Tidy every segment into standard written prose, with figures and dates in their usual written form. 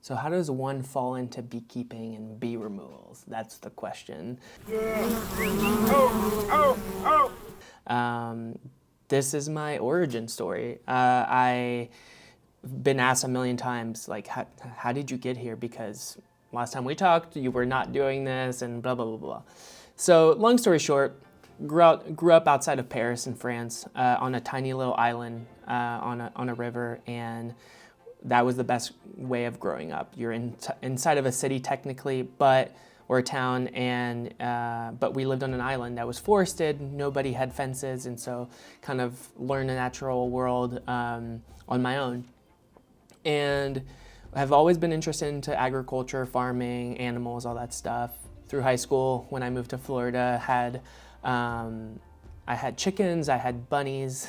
So how does one fall into beekeeping and bee removals? That's the question. Um, this is my origin story. I've been asked a million times, like, how did you get here? Because last time we talked, you were not doing this and blah, blah, blah, blah. So long story short, grew up outside of Paris in France on a tiny little island on a river, and that was the best way of growing up. You're inside of a city technically, or a town, and but we lived on an island that was forested. Nobody had fences, and so kind of learned the natural world on my own. And I've always been interested into agriculture, farming, animals, all that stuff. Through high school, when I moved to Florida, I had chickens, I had bunnies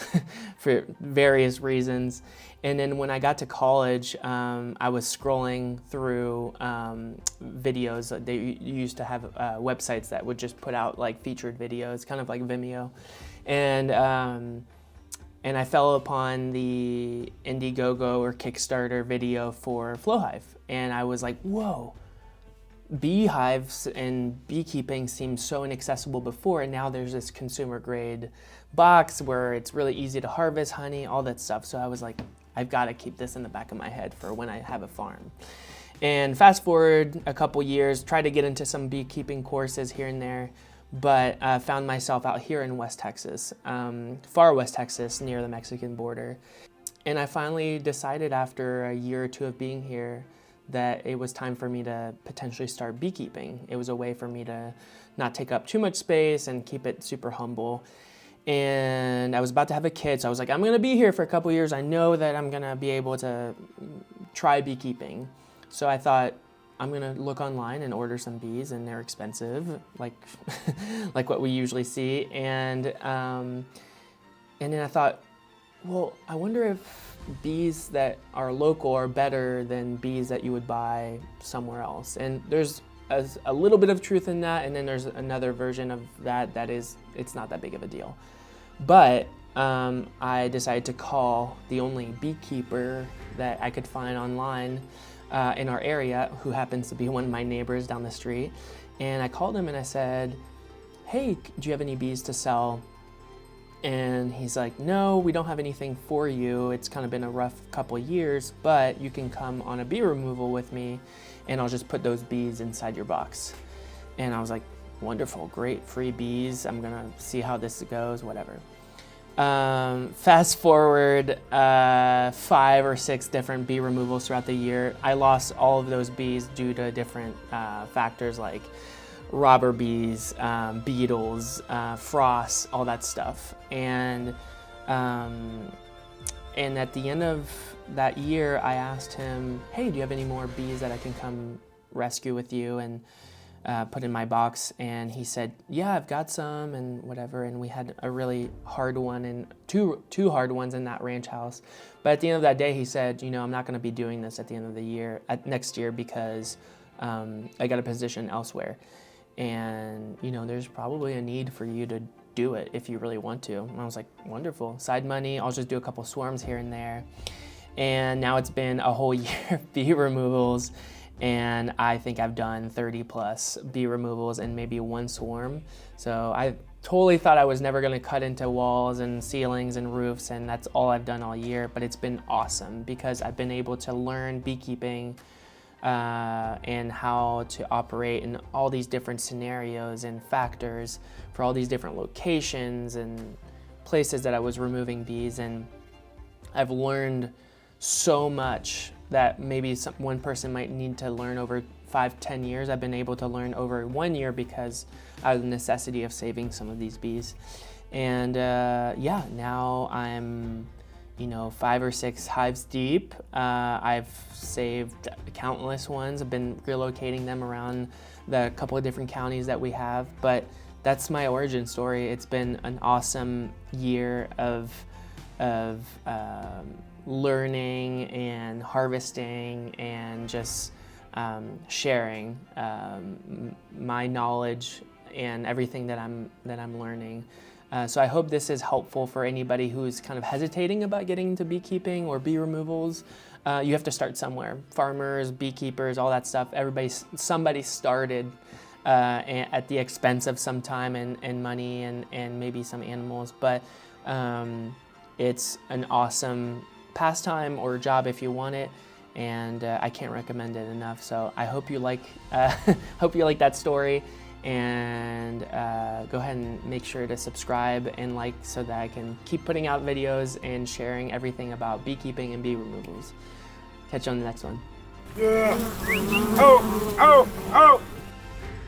for various reasons. And then when I got to college, I was scrolling through videos. They used to have websites that would just put out like featured videos, kind of like Vimeo. And I fell upon the Indiegogo or Kickstarter video for Flowhive. And I was like, whoa, beehives and beekeeping seemed so inaccessible before, and now there's this consumer grade box where it's really easy to harvest honey, all that stuff. So I was like, I've got to keep this in the back of my head for when I have a farm. And fast forward a couple years, tried to get into some beekeeping courses here and there, but found myself out here in West Texas, far West Texas, near the Mexican border. And I finally decided after a year or two of being here that it was time for me to potentially start beekeeping. It was a way for me to not take up too much space and keep it super humble. And I was about to have a kid, so I was like, I'm gonna be here for a couple years. I know that I'm gonna be able to try beekeeping. So I thought, I'm gonna look online and order some bees, and they're expensive, like like what we usually see. And then I thought, well, I wonder if bees that are local are better than bees that you would buy somewhere else. And there's a little bit of truth in that, and then there's another version of that is it's not that big of a deal. But I decided to call the only beekeeper that I could find online in our area, who happens to be one of my neighbors down the street. And I called him and I said, hey, do you have any bees to sell? And he's like, no, we don't have anything for you. It's kind of been a rough couple years, but you can come on a bee removal with me and I'll just put those bees inside your box. And I was like, wonderful, great, free bees. I'm gonna see how this goes, whatever. Fast forward 5 or 6 different bee removals throughout the year. I lost all of those bees due to different factors like robber bees, beetles, frost, all that stuff. And at the end of that year, I asked him, hey, do you have any more bees that I can come rescue with you and put in my box? And he said, yeah, I've got some and whatever. And we had a really hard one and two hard ones in that ranch house. But at the end of that day, he said, I'm not going to be doing this at the end of the year, next year, because I got a position elsewhere. And there's probably a need for you to do it if you really want to. And I was like, wonderful, side money, I'll just do a couple swarms here and there. And now it's been a whole year of bee removals, and I think I've done 30 plus bee removals and maybe 1 swarm. So I totally thought I was never going to cut into walls and ceilings and roofs, and that's all I've done all year. But it's been awesome because I've been able to learn beekeeping and how to operate in all these different scenarios and factors for all these different locations and places that I was removing bees. And I've learned so much that maybe one person might need to learn over 5-10 years. I've been able to learn over 1 year because out of the necessity of saving some of these bees. And now I'm 5 or 6 hives deep. I've saved countless ones. I've been relocating them around the couple of different counties that we have. But that's my origin story. It's been an awesome year of learning and harvesting and just sharing my knowledge and everything that I'm learning. So I hope this is helpful for anybody who's kind of hesitating about getting into beekeeping or bee removals. you have to start somewhere. Farmers, beekeepers, all that stuff, somebody started at the expense of some time and money and maybe some animals, but it's an awesome pastime or job if you want it, and I can't recommend it enough. So I hope you like that story, and go ahead and make sure to subscribe and like so that I can keep putting out videos and sharing everything about beekeeping and bee removals. Catch you on the next one. Yeah. Oh, oh, oh.